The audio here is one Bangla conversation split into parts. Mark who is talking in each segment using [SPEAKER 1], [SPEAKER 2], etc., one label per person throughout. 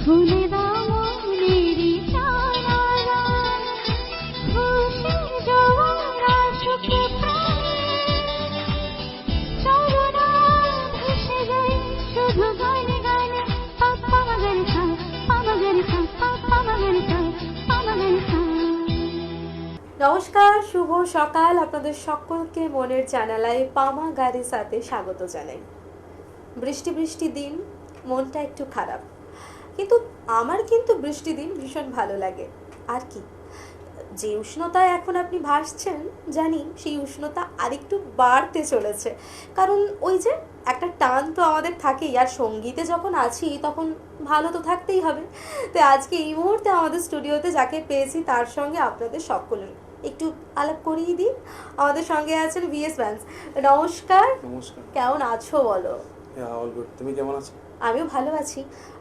[SPEAKER 1] খুলে দাও মনেরই জানালা, খুশির জোয়ার আসুক প্রাণে, চলো না ভেসে যাই শুধু গানে গানে। পাপা মাগারে খা, পাপা গারে খা, পাপা মাগারে খা, পাপা গারে খা।
[SPEAKER 2] নমস্কার, শুভ সকাল। আপনাদের সকলকে মনের জানালায় পামা গাড়ির সাথে স্বাগত জানাই। বৃষ্টি বৃষ্টি দিন, মনটা একটু খারাপ, কিন্তু আমার কিন্তু বৃষ্টি দিন ভীষণ ভালো লাগে। আর কি, যে উষ্ণতায় এখন আপনি ভাসছেন জানি সেই উষ্ণতা আরেকটু বাড়তে চলেছে, কারণ ওই যে একটা টান তো আমাদের থাকেই, আর সঙ্গীতে যখন আছি তখন ভালো তো থাকতেই হবে। তো আজকে এই মুহূর্তে আমাদের স্টুডিওতে যাকে পেয়েছি তার সঙ্গে আপনাদের সকলের একটু আলাপ করিয়ে দিই। আমাদের সঙ্গে আছেন ভিএস ব্যান্স। নমস্কার।
[SPEAKER 3] নমস্কার।
[SPEAKER 2] কেমন আছো বলো?
[SPEAKER 3] হ্যাঁ, অল গুড। তুমি কেমন আছো?
[SPEAKER 2] আমিও ভালো আছি।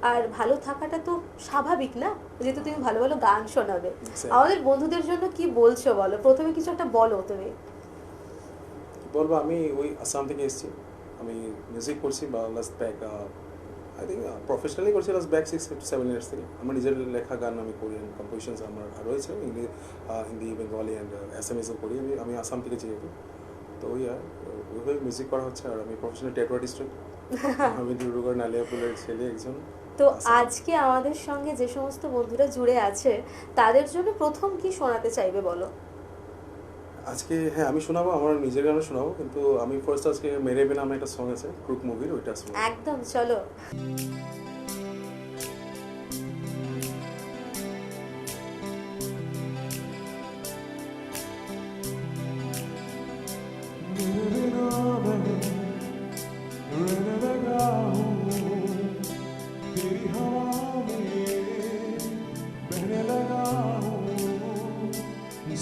[SPEAKER 2] আর ভালো থাকাটা তো স্বাভাবিক না, যেহেতু তুমি ভালো ভালো গান শোনাবে। আমাদের বন্ধুদের জন্য কি বলছো বলো, প্রথমে কিছু একটা বলো তুমি।
[SPEAKER 3] বলবো, আমি ওই আসাম থেকে এসেছি। আমি মিউজিক করছি বা last back I think professionally করছি লাস্ট ব্যাক 6-7 ইয়ার্স থেকে। আমার নিজের লেখা গান আমি করি, কম্পোজিশনস আমার রয়েছে হিন্দি, বেঙ্গলি অ্যান্ড অ্যাসামিজও করি। আমি আসাম থেকে যেহেতু, তো ওইভাবে মিউজিক করা হচ্ছে। আর আমি প্রফেশনাল ট্যাটু আর্টিস্ট। আমি ডিব্রুগড় নালিয়াপুরের ছেলে একজন।
[SPEAKER 2] তো আজকে আমাদের সঙ্গে যে সমস্ত বন্ধুরা জুড়ে আছে তাদের জন্য প্রথম কি শোনাতে চাইবে বলো?
[SPEAKER 3] আজকে হ্যাঁ আমি শোনাবো, আমার নিজের গানও শোনাবো, কিন্তু আমি ফার্স্ট আজকে মেরে বিনা নামে একটা সং আছে ক্রুক মুভির, ওইটা শোনাবো।
[SPEAKER 2] একদম, চলো।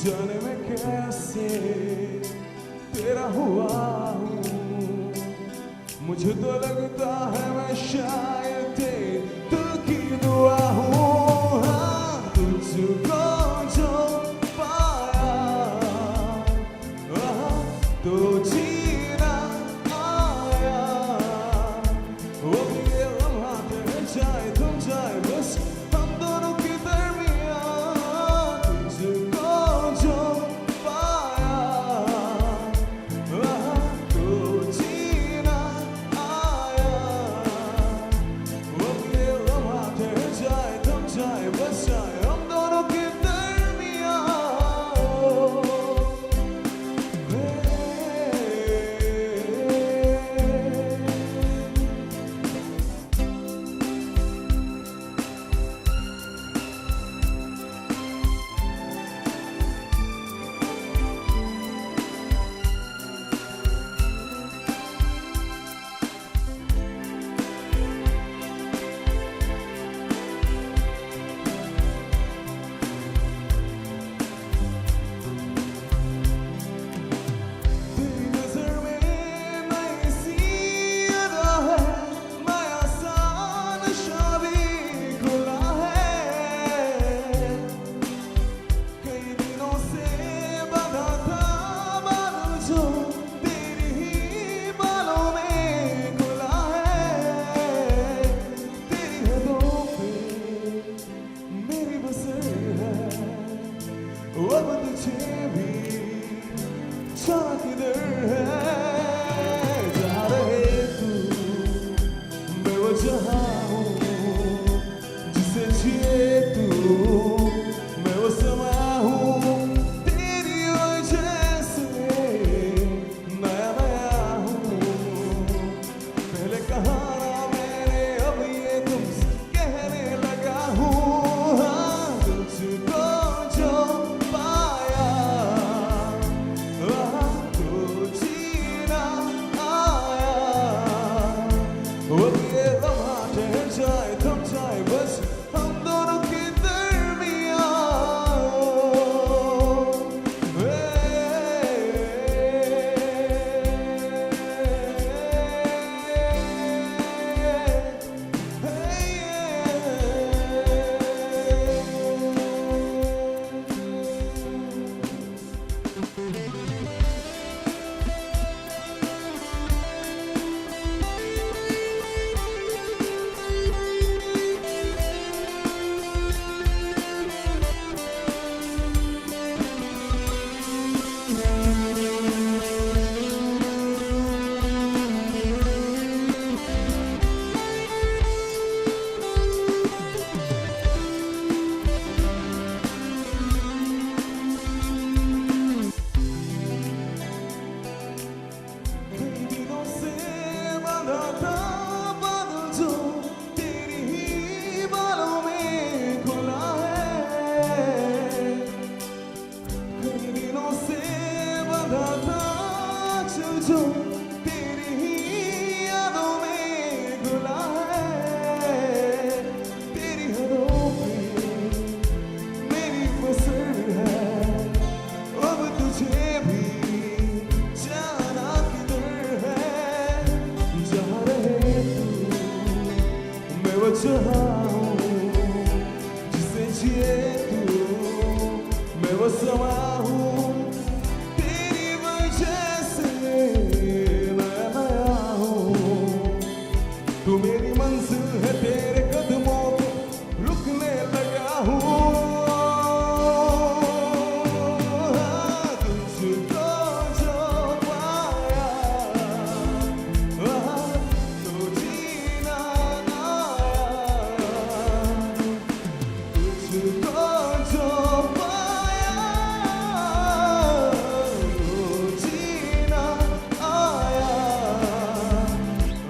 [SPEAKER 4] जाने मैं कैसे तेरा हुआ हूँ, मुझे तो लगता है मैं शायद दिल की दुआ हूँ। हाँ, तुझको जो पाया तो जीना आया, वो भी ये लम्हा ठहर जाए, तुम जाए बस हम दोनों के दरमियान। तुझको जो पाया तो जीना आया, वो चाहूं जिसे जिए तू, मैं वो समा हूँ तेरी वजह से मैं आया हूँ। तू मेरी मंजिल है तेरे कदमों पे रुकने लगा हूँ। तुझको जो पाया तो जीना आया। तुझको जो पाया तो जीना आया।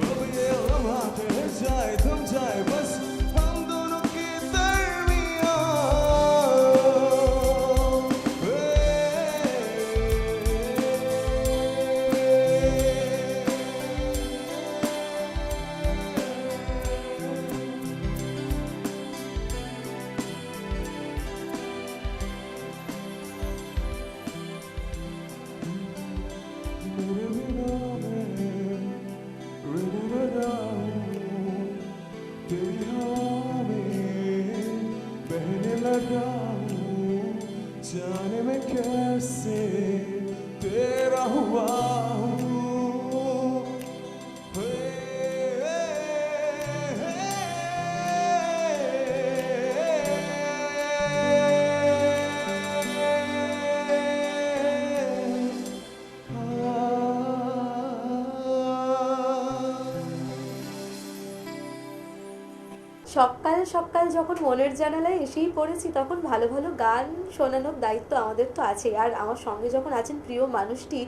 [SPEAKER 4] अब ये लम्हा ठहर जाए थम जाए बस हम दोनों के दरमियां। मेरे बिना मैं रहने लगा हूँ, तेरी हवा में बहने लगा हूँ। जाने मैं कैसे तेरा हुआ हूँ।
[SPEAKER 2] সকাল সকাল যখন মনের জানালায় এসেই পড়েছি তখন ভালো ভালো গান শোনানোর দায়িত্ব আমাদের তো আছে। আর আমার সঙ্গে যখন আছেন প্রিয় মানুষটি,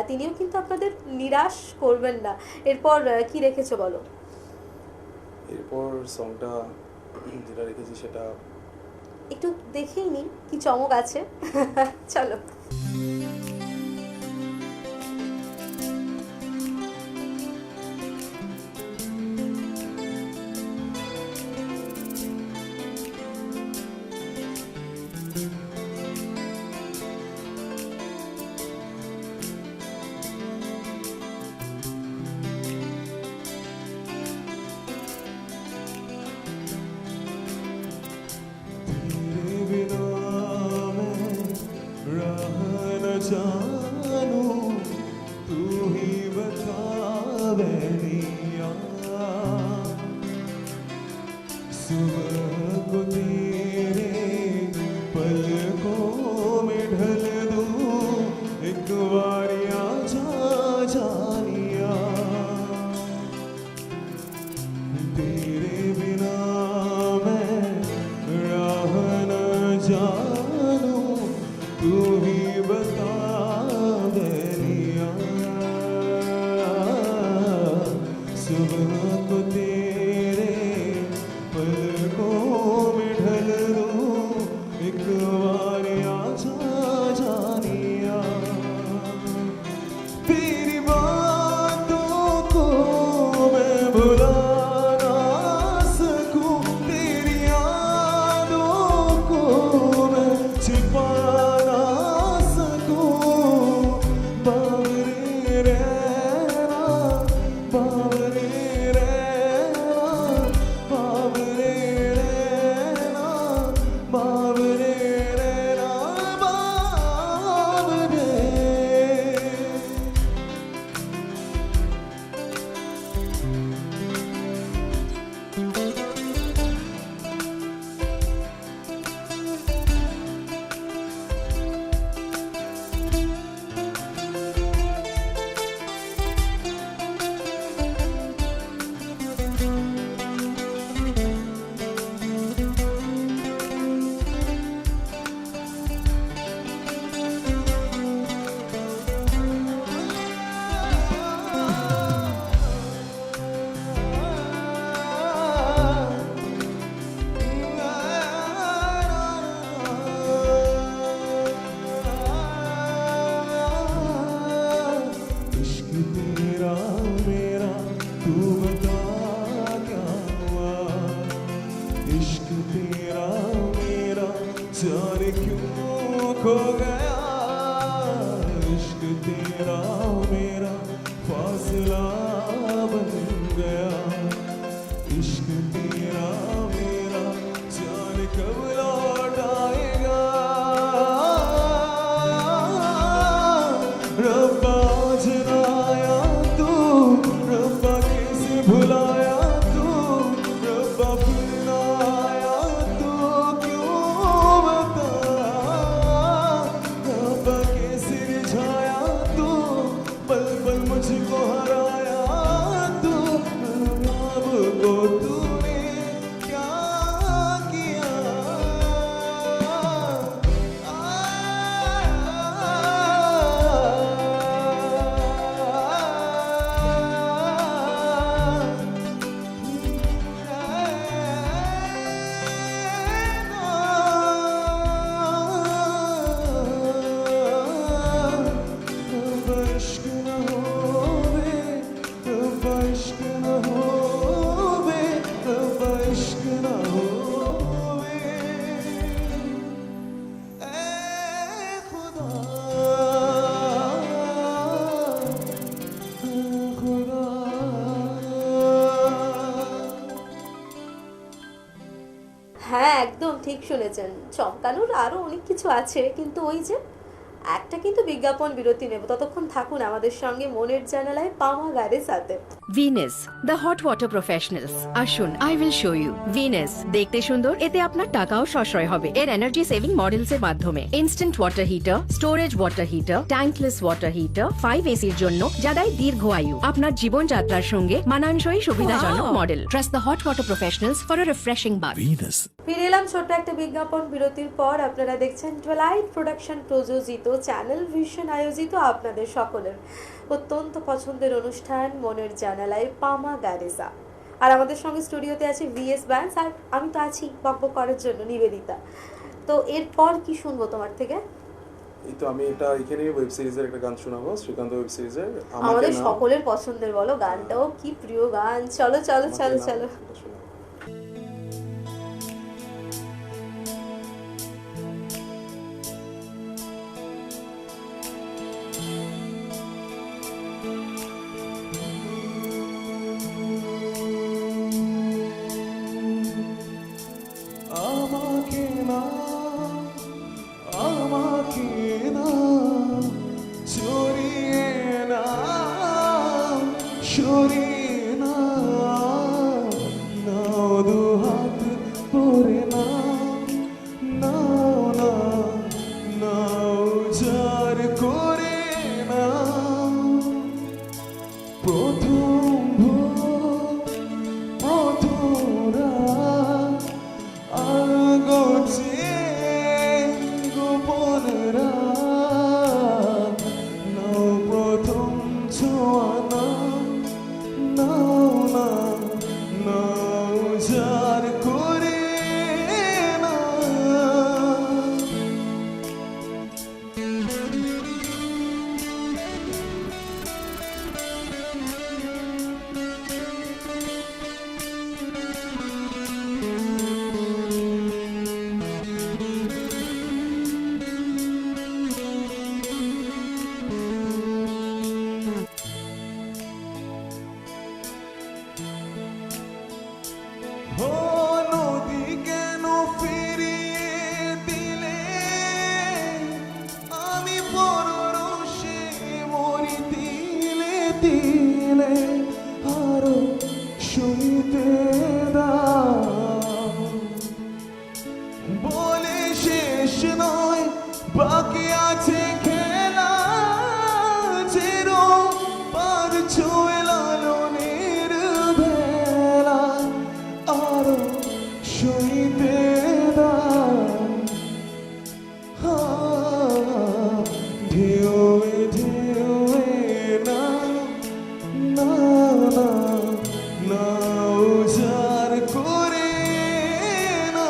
[SPEAKER 2] তিনিও কিন্তু আপনাদের নিরাশ করবেন না। এরপর কি রেখেছো বলো?
[SPEAKER 3] এরপর সংটা যেটা রেখেছি সেটা
[SPEAKER 2] একটু দেখেই নি কি চমক আছে। চলো।
[SPEAKER 4] तेरे बिना मैं रह न जानूं, तू ही बता बैरिया। सुबह को तेरे पलकों में ढल दूं, एक बार आजा जानिया। तेरे बिना मैं राह न जानूं, तू ही बता बैरिया। सुबह को तेरे पलकों में ढल दूं, एक बार आजा जानिया। तेरी बातों को मैं भुला ना सकूं, तेरी यादों को मैं छिपा ना सकूं। बावरे रहना, बावरे रहना, बावरे रहना, बावरे रहना, बावरे। इश्क तेरा मेरा तू बता क्या हुआ। इश्क तेरा मेरा जाने क्यों खो गया। इश्क तेरा मेरा फासला बन गया। इश्क तेरा
[SPEAKER 2] হ্যাঁ, একদম ঠিক শুনেছেন। চমকানোর আরো অনেক কিছু আছে, কিন্তু ওই যে একটা কিন্তু বিজ্ঞাপন বিরতি নেব, ততক্ষণ থাকুন আমাদের সঙ্গে মনের জানালায় পামা গাড়ির সাথে।
[SPEAKER 5] Venus the hot water professionals. আসুন, I will show you. Venus দেখতে সুন্দর, এতে আপনার টাকাও সাশ্রয় হবে এর এনার্জি সেভিং মডেলস এর মাধ্যমে। Instant water heater, storage water heater, tankless water heater, 5 এসির জন্য যা দেয় দীর্ঘ আয়ু। আপনার জীবনযাত্রার সঙ্গে মানানসই সুবিধাজনক model. Trust the hot water professionals for a refreshing bath.
[SPEAKER 4] Venus.
[SPEAKER 2] ফিরে এলাম ছোট্ট একটা বিজ্ঞাপন বিরতির পর। আপনারা দেখছেন টুয়েলাইট প্রোডাকশন প্রযোজিত, চ্যানেল ভিশন আয়োজিত আপনাদের সকলের অত্যন্ত পছন্দের অনুষ্ঠান মনের জানালায় পামা গারেসা। আর আমাদের সঙ্গে স্টুডিওতে আছে ভিএস ব্যান্স, আর আমি তো আছি বকবক করার জন্য, নিবেদিতা। তো এরপর কি শুনবো তোমার থেকে?
[SPEAKER 3] এই তো আমি এটা এখানে ওয়েব সিরিজের একটা গান শোনাবো, শ্রীকান্ত ওয়েব সিরিজের
[SPEAKER 2] আমাদের সকলের পছন্দের, বলো গানটাও কি প্রিয় গান। চলো চলো চলো চলো।
[SPEAKER 4] আমাকে না, আমাকে না, জড়িয়ে না, সরিয়ে না, নাও দুহাত পরে না, নাও না, নাও যার করে না, প্রথম ভোর, প্রথম রাত, আগোছে গোপন রাত, নাও প্রথম ছোঁয়া না, নাও না, নাও যার করে না। ও নদী কেন ফিরিয়ে দিলে, আমি পরশে মরি তিলে তিলে, আরো শুইতে দাও, বলে শেষ নয় বাকি আছে খেলা, চিরো পার ছুঁয়ে লালনের ভেলা, আরো শুইতে দাও, ঢেউয়ে ঢেউয়ে না, না না, নাও যার করে না।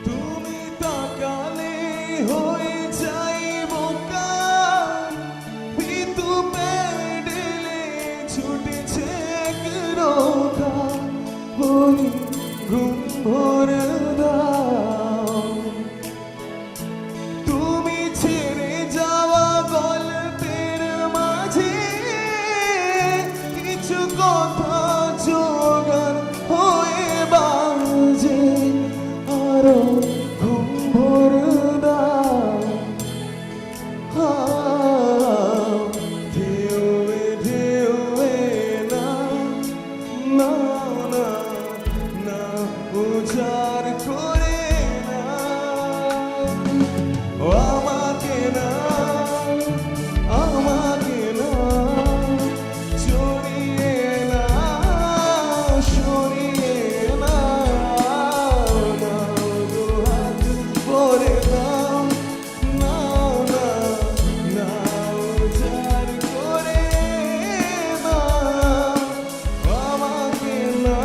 [SPEAKER 4] তুমি তাকালে হয়ে যাই বোকা, ভিতু প্যাডেলে ছুটেছে রোকা, ওই ঘুম ভরে দাও, তুমি ছেড়ে যাওয়া গল্পের মাঝে কিছু কথা জোগাড় হয়ে বাজে, আরো ঘুম ভরে দাও, ঢেউয়ে ঢেউয়ে না, না না, না উজাড় করে না, ও আমাকে না, আমাকে না, জড়িয়ে না, সরিয়ে না, নাও দুহাত ভরে দাও, নাও না, নাও যার করে না, আমাকে না,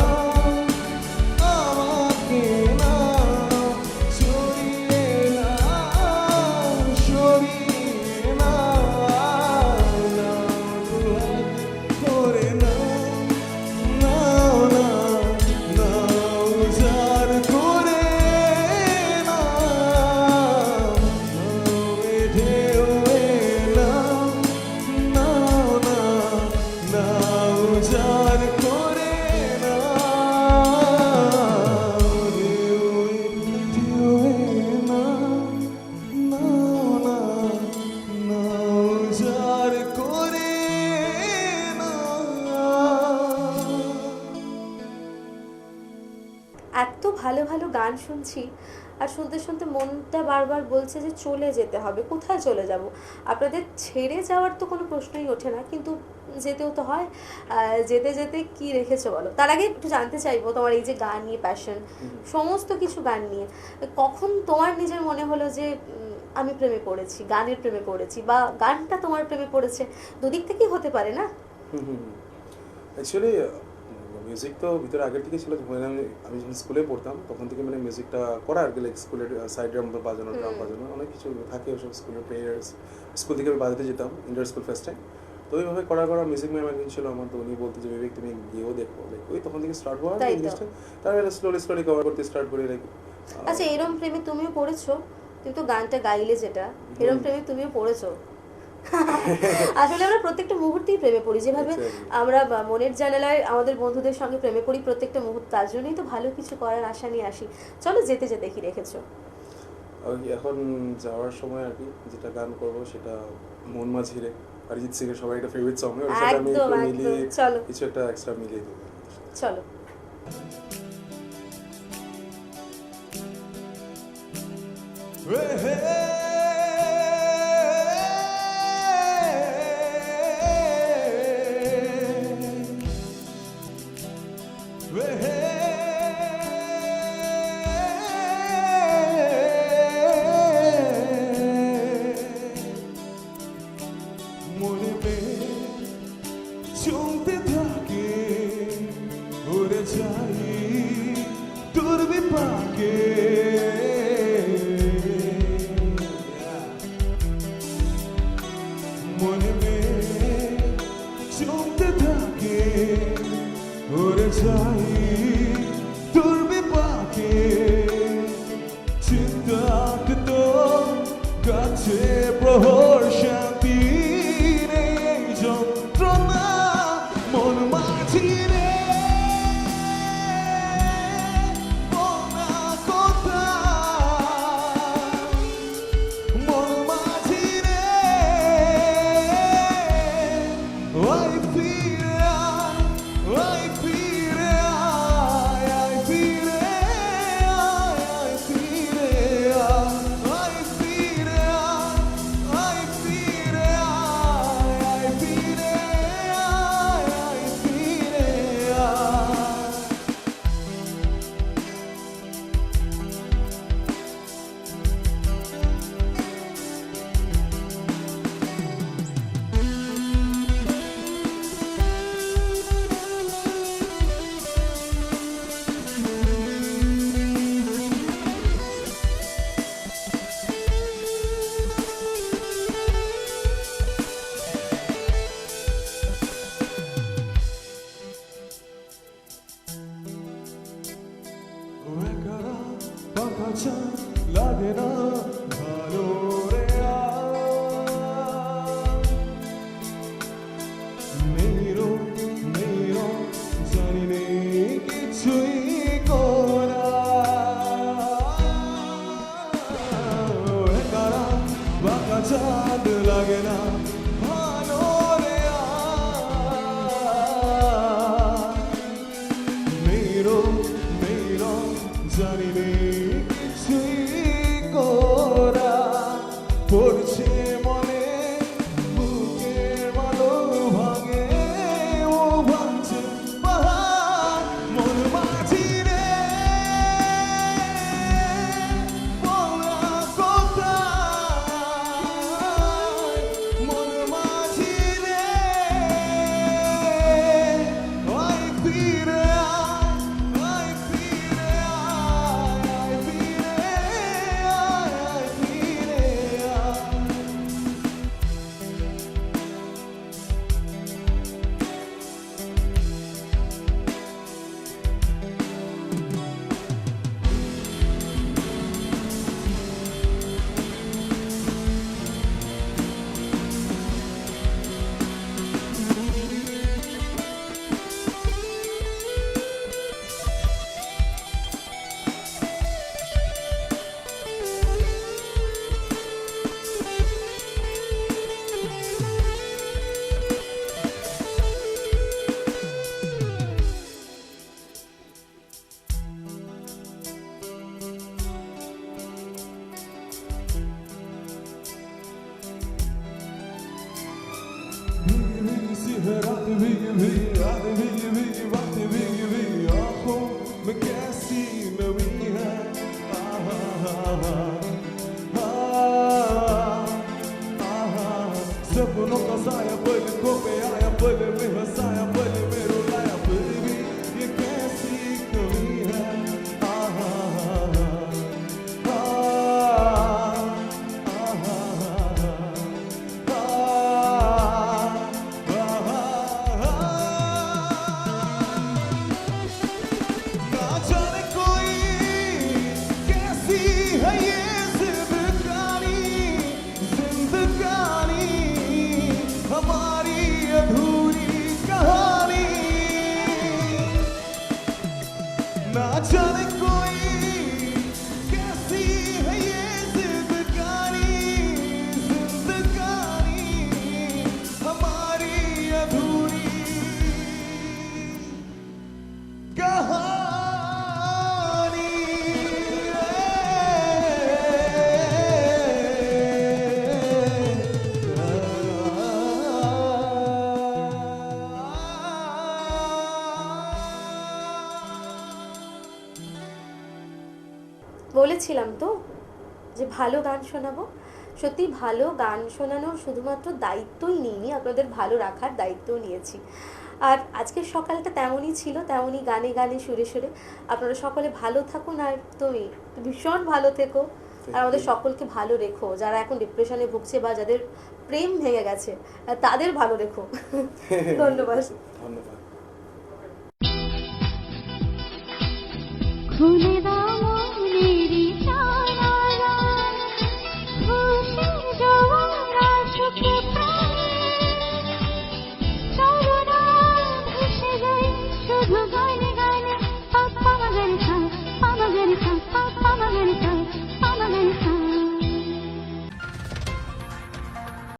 [SPEAKER 2] এত ভালো ভালো গান শুনছি, আর শুনতে শুনতে মনটা বারবার বলছে যে চলে যেতে হবে। কোথায় চলে যাব? আপনাদের ছেড়ে যাওয়ার তো কোনো প্রশ্নই ওঠে না, কিন্তু যেতেও তো হয়। যেতে যেতে কি রেখেছো বলো? তার আগে একটু জানতে চাইবো তোমার এই যে গান নিয়ে প্যাশন, সমস্ত কিছু গান নিয়ে, কখন তোমার নিজের মনে হলো যে আমি প্রেমে পড়েছি, গানের প্রেমে পড়েছি, বা গানটা তোমার প্রেমে পড়েছে? দুদিক থেকেই হতে পারে না?
[SPEAKER 3] অ্যাকচুয়ালি মিউজিক তো ভিতরে আগের থেকে ছিল। যখন আমি যখন স্কুলে পড়তাম তখন থেকে মানে মিউজিকটা করা আর কি, লাইক স্কুলের সাইড ড্রাম বাজানো, ড্রাম বাজানো, অনেক কিছু থাকে ওসব স্কুলের প্রেয়ার্স। স্কুল থেকে আমি বাজাতে যেতাম ইন্টার স্কুল ফেস্টে। তো ওইভাবে করা মিউজিক ম্যাম একদিন ছিল আমার, তো উনি বলতে যে বিবেক তুমি গিয়েও দেখো, লাইক ওই তখন থেকে স্টার্ট হওয়া জিনিসটা। তারপরে স্লোলি কভার করতে স্টার্ট করি লাইক।
[SPEAKER 2] আচ্ছা, এরম প্রেমে তুমিও পড়েছো? তুমি তো গানটা গাইলে, যেটা এরম প্রেমে তুমিও পড়েছো? আসলে আমরা প্রত্যেকটা মুহূর্তেই প্রেমে পড়ি, যেভাবে আমরা মনের জানালায় আমাদের বন্ধুদের সঙ্গে প্রেমে পড়ি প্রত্যেকটা মুহূর্ত। তার জন্যই তো ভালো কিছু করার আশা নিয়ে আসি। চলো যেতে যেতে কি রেখেছো?
[SPEAKER 3] এখন যাওয়ার সময় আর কি যেটা গান করবো সেটা মন মাঝিরে, অরিজিৎ সিং এর সবাই একটা ফেভারিট সং, ওর সাথে আমি একটু মিলিয়ে কিছু একটা এক্সট্রা মিলিয়ে দেবো।
[SPEAKER 2] চলো।
[SPEAKER 4] মনে চলতে থাকে উড়ে যাই তোর বিপাকে, মনে চলতে থাকে উড়ে যাই তোর বিপাকে, চিন্তাক তো কাছে প্রহর শান্তি নেই যন্ত্রণা মন মাঝি রে মনা কোথায়, মন মাঝি রে ওই ফিরে আয়, ওই ফিরে আয়, ওই ফিরে আয়, ওই ফিরে আয়, ওই ফিরে আয়, ওই ফিরে আয়, ওই ফিরে আয়, ওই ফিরে আয়। একারা বাঁকা লাগে না ভালো রে মেরো মেরো জানি নেই কিছুই করা, একারা বাঁকা চাঁদ লাগে না ভালো রে মেরো মেরো জানি নেই কিছুই করা, পড়ছে মনে বুকের মালো ভাঙে ও ভাঙছে পাহাড় মন মাঝি রে বলা কোথায়, মন মাঝি রে ওই ফিরে আয়, ওই ফিরে আয়, ওই भीगी भीगी बातें भीगी भीगी आंखों में कैसी नमी है सपनों का साया पलकों पे आया पल में हंसाया पल में रुलाया फिर भी ये कैसी कमी है ना जाने कोई कैसी है ये जिंदगानी हमारी अधूरी कहानी ना जाने कोई कैसी है ये जिंदगानी हमारी अधूरी
[SPEAKER 2] বলেছিলাম তো যে ভালো গান শোনাবো। সত্যি ভালো গান শোনানোর শুধুমাত্র দায়িত্বই নিইনি, আপনাদের ভালো রাখার দায়িত্বও নিয়েছি। আর আজকের সকালটা তেমনই ছিল, তেমনই গানে গানে সুরে সুরে। আপনারা সকলে ভালো থাকুন, আর তুমি ভীষণ ভালো থেকো, আর আমাদের সকলকে ভালো রেখো। যারা এখন ডিপ্রেশনে ভুগছে বা যাদের প্রেম ভেঙে গেছে তাদের ভালো রেখো। ধন্যবাদ।
[SPEAKER 3] ধন্যবাদ।
[SPEAKER 1] খুলে দাও